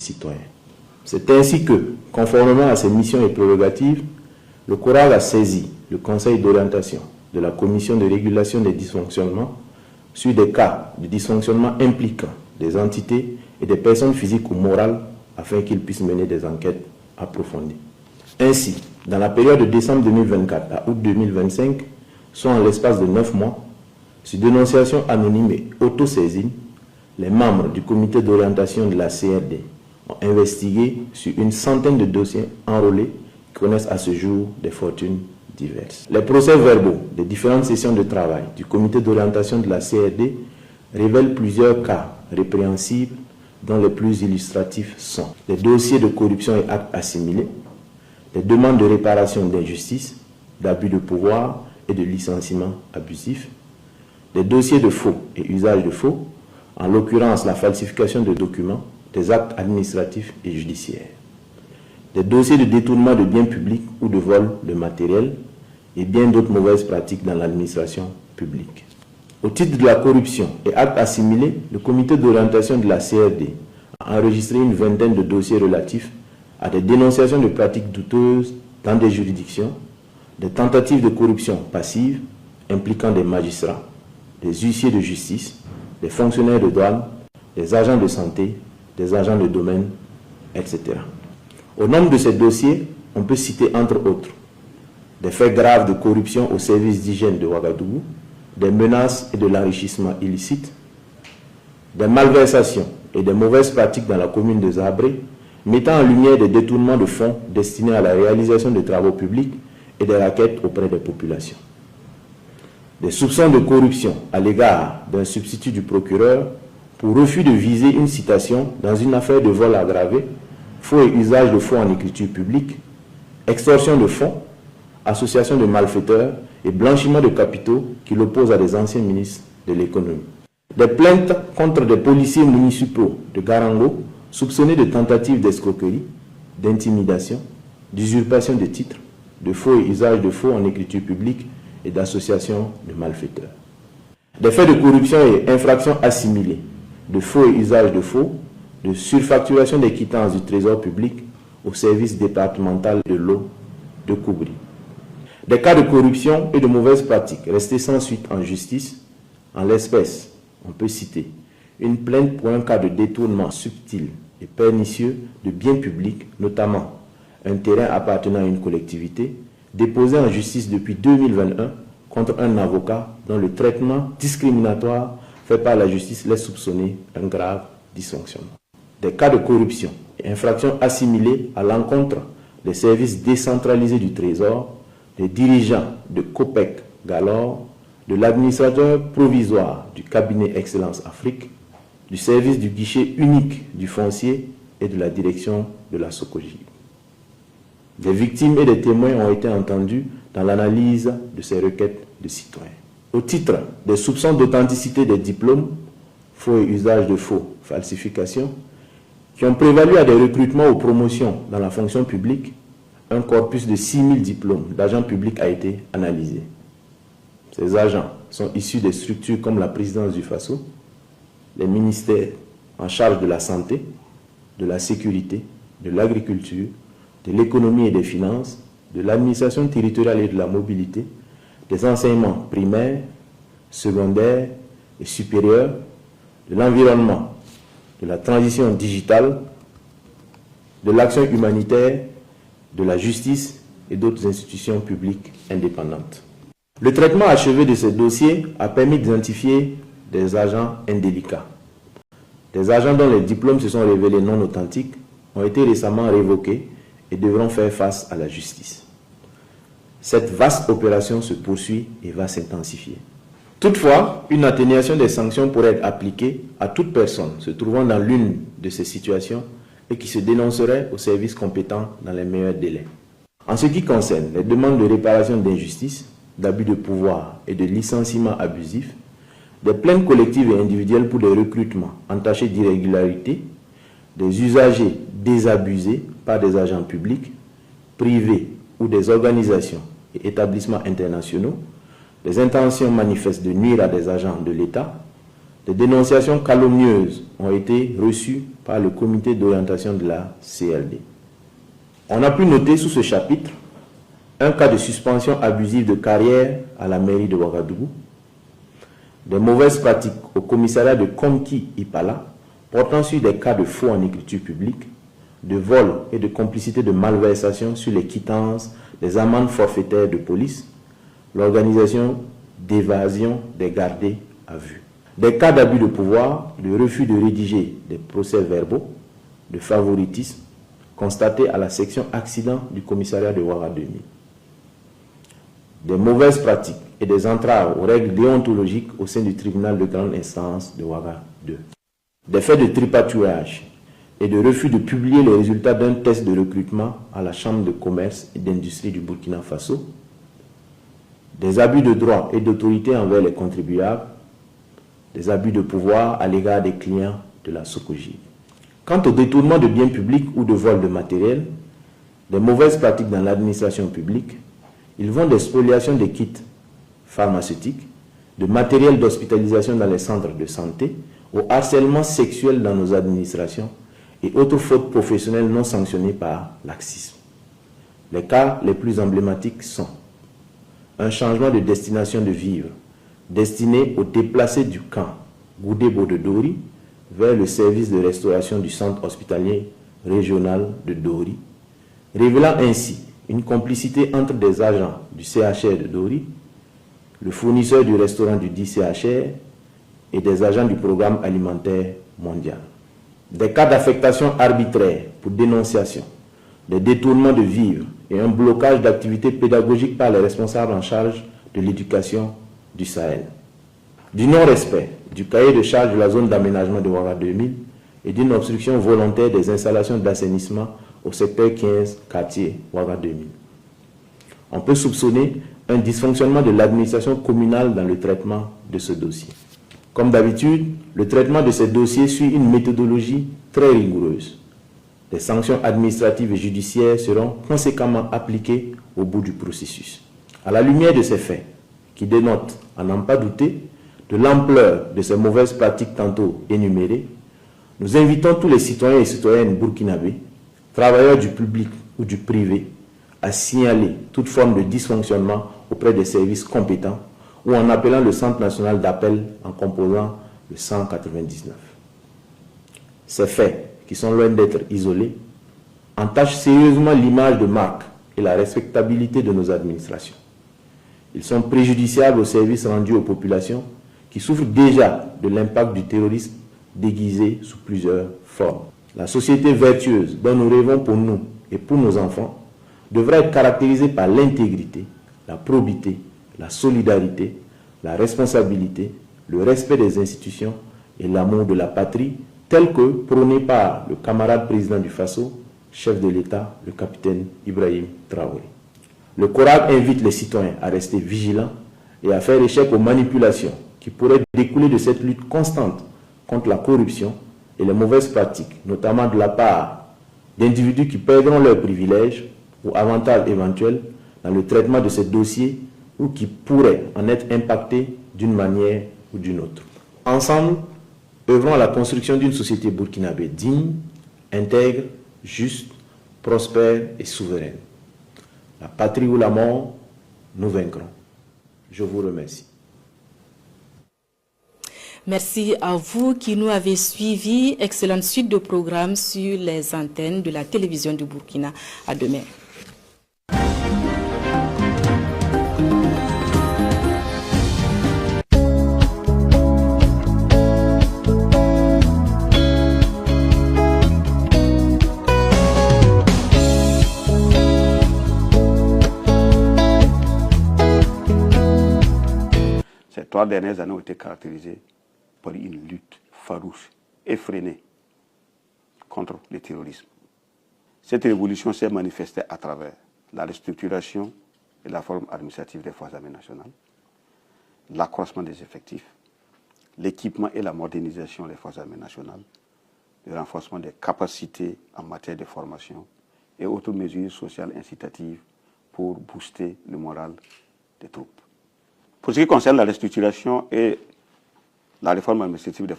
citoyens. C'est ainsi que, conformément à ses missions et prérogatives, le CORAG a saisi le Conseil d'orientation de la Commission de régulation des dysfonctionnements sur des cas de dysfonctionnement impliquant des entités et des personnes physiques ou morales afin qu'ils puissent mener des enquêtes approfondies. Ainsi, dans la période de décembre 2024 à août 2025, soit en l'espace de 9 mois, sur dénonciation anonyme et autosaisine, les membres du comité d'orientation de la CRD ont investigué sur une centaine de dossiers enrôlés qui connaissent à ce jour des fortunes diverses. Les procès-verbaux des différentes sessions de travail du comité d'orientation de la CRD révèlent plusieurs cas répréhensibles dont les plus illustratifs sont les dossiers de corruption et actes assimilés, les demandes de réparation d'injustice, d'abus de pouvoir et de licenciement abusif, les dossiers de faux et usage de faux, en l'occurrence la falsification de documents, des actes administratifs et judiciaires, des dossiers de détournement de biens publics ou de vol de matériel et bien d'autres mauvaises pratiques dans l'administration publique. Au titre de la corruption et actes assimilés, le comité d'orientation de la CRD a enregistré une vingtaine de dossiers relatifs à des dénonciations de pratiques douteuses dans des juridictions, des tentatives de corruption passive impliquant des magistrats, des huissiers de justice, des fonctionnaires de douane, des agents de santé, des agents de domaine, etc. Au nombre de ces dossiers, on peut citer entre autres des faits graves de corruption au service d'hygiène de Ouagadougou, des menaces et de l'enrichissement illicite, des malversations et des mauvaises pratiques dans la commune de Zabré, mettant en lumière des détournements de fonds destinés à la réalisation de travaux publics et des raquettes auprès des populations. Des soupçons de corruption à l'égard d'un substitut du procureur pour refus de viser une citation dans une affaire de vol aggravé, faux et usage de faux en écriture publique, extorsion de fonds, association de malfaiteurs et blanchiment de capitaux qui l'opposent à des anciens ministres de l'économie. Des plaintes contre des policiers municipaux de Garango soupçonnés de tentatives d'escroquerie, d'intimidation, d'usurpation de titres, de faux et usage de faux en écriture publique et d'association de malfaiteurs. Des faits de corruption et infractions assimilées, de faux et usage de faux, de surfacturation des quittances du trésor public au service départemental de l'eau de Koubri. Des cas de corruption et de mauvaises pratiques restés sans suite en justice, en l'espèce, on peut citer une plainte pour un cas de détournement subtil et pernicieux de biens publics, notamment un terrain appartenant à une collectivité, déposé en justice depuis 2021 contre un avocat dont le traitement discriminatoire fait par la justice laisse soupçonner un grave dysfonctionnement. Des cas de corruption et infractions assimilées à l'encontre des services décentralisés du Trésor, des dirigeants de COPEC Galore, de l'administrateur provisoire du cabinet Excellence Afrique, du service du guichet unique du foncier et de la direction de la Sokoji. Des victimes et des témoins ont été entendus dans l'analyse de ces requêtes de citoyens. Au titre des soupçons d'authenticité des diplômes, faux et usage de faux, falsification, qui ont prévalu à des recrutements ou promotions dans la fonction publique, un corpus de 6000 diplômes d'agents publics a été analysé. Ces agents sont issus des structures comme la présidence du FASO, les ministères en charge de la santé, de la sécurité, de l'agriculture, de l'économie et des finances, de l'administration territoriale et de la mobilité, des enseignements primaires, secondaires et supérieurs, de l'environnement, de la transition digitale, de l'action humanitaire, de la justice et d'autres institutions publiques indépendantes. Le traitement achevé de ces dossiers a permis d'identifier des agents indélicats. Des agents dont les diplômes se sont révélés non authentiques ont été récemment révoqués et devront faire face à la justice. Cette vaste opération se poursuit et va s'intensifier. Toutefois, une atténuation des sanctions pourrait être appliquée à toute personne se trouvant dans l'une de ces situations et qui se dénoncerait aux services compétents dans les meilleurs délais. En ce qui concerne les demandes de réparation d'injustice, d'abus de pouvoir et de licenciement abusif, des plaintes collectives et individuelles pour des recrutements entachés d'irrégularités, des usagers désabusés par des agents publics, privés ou des organisations et établissements internationaux, des intentions manifestes de nuire à des agents de l'État, Des dénonciations calomnieuses ont été reçues par le comité d'orientation de la CLD. On a pu noter sous ce chapitre un cas de suspension abusive de carrière à la mairie de Ouagadougou, des mauvaises pratiques au commissariat de Komki-Ipala portant sur des cas de faux en écriture publique, de vol et de complicité de malversation sur les quittances des amendes forfaitaires de police, l'organisation d'évasion des gardés à vue. Des cas d'abus de pouvoir, de refus de rédiger des procès-verbaux, de favoritisme constatés à la section accident du commissariat de Ouaga 2000. Des mauvaises pratiques et des entraves aux règles déontologiques au sein du tribunal de grande instance de Ouaga 2. Des faits de tripatouillage et de refus de publier les résultats d'un test de recrutement à la Chambre de commerce et d'industrie du Burkina Faso. Des abus de droit et d'autorité envers les contribuables, des abus de pouvoir à l'égard des clients de la SOCOGI. Quant au détournement de biens publics ou de vol de matériel, des mauvaises pratiques dans l'administration publique, ils vont des spoliations des kits pharmaceutiques, de matériel d'hospitalisation dans les centres de santé, au harcèlement sexuel dans nos administrations et autres fautes professionnelles non sanctionnées par laxisme. Les cas les plus emblématiques sont un changement de destination de vivre destiné aux déplacés du camp Goudébo de Dori vers le service de restauration du centre hospitalier régional de Dori, révélant ainsi une complicité entre des agents du CHR de Dori, le fournisseur du restaurant du dit CHR et des agents du programme alimentaire mondial. Des cas d'affectation arbitraire pour dénonciation, des détournements de vivres et un blocage d'activités pédagogiques par les responsables en charge de l'éducation du Sahel. Du non-respect du cahier de charge de la zone d'aménagement de Ouaga 2000 et d'une obstruction volontaire des installations d'assainissement au secteur 15, quartier Ouaga 2000. On peut soupçonner un dysfonctionnement de l'administration communale dans le traitement de ce dossier. Comme d'habitude, le traitement de ces dossiers suit une méthodologie très rigoureuse. Des sanctions administratives et judiciaires seront conséquemment appliquées au bout du processus. À la lumière de ces faits, qui dénotent, à n'en pas douter, de l'ampleur de ces mauvaises pratiques tantôt énumérées, nous invitons tous les citoyens et citoyennes burkinabés, travailleurs du public ou du privé, à signaler toute forme de dysfonctionnement auprès des services compétents ou en appelant le Centre national d'appel en composant le 199. Ces faits, qui sont loin d'être isolés, entachent sérieusement l'image de marque et la respectabilité de nos administrations. Ils sont préjudiciables aux services rendus aux populations qui souffrent déjà de l'impact du terrorisme déguisé sous plusieurs formes. La société vertueuse dont nous rêvons pour nous et pour nos enfants devra être caractérisée par l'intégrité, la probité, la solidarité, la responsabilité, le respect des institutions et l'amour de la patrie, tel que prôné par le camarade président du Faso, chef de l'État, le capitaine Ibrahim Traoré. Le CORAG invite les citoyens à rester vigilants et à faire échec aux manipulations qui pourraient découler de cette lutte constante contre la corruption et les mauvaises pratiques, notamment de la part d'individus qui perdront leurs privilèges ou avantages éventuels dans le traitement de ces dossiers ou qui pourraient en être impactés d'une manière ou d'une autre. Ensemble, œuvrons à la construction d'une société burkinabé digne, intègre, juste, prospère et souveraine. La patrie ou la mort, nous vaincrons. Je vous remercie. Merci à vous qui nous avez suivis. Excellente suite de programmes sur les antennes de la télévision du Burkina. À demain. Ces 3 dernières années ont été caractérisées par une lutte farouche, effrénée contre le terrorisme. Cette révolution s'est manifestée à travers la restructuration et la forme administrative des forces armées nationales, l'accroissement des effectifs, l'équipement et la modernisation des forces armées nationales, le renforcement des capacités en matière de formation et autres mesures sociales incitatives pour booster le moral des troupes. Pour ce qui concerne la restructuration et la réforme administrative des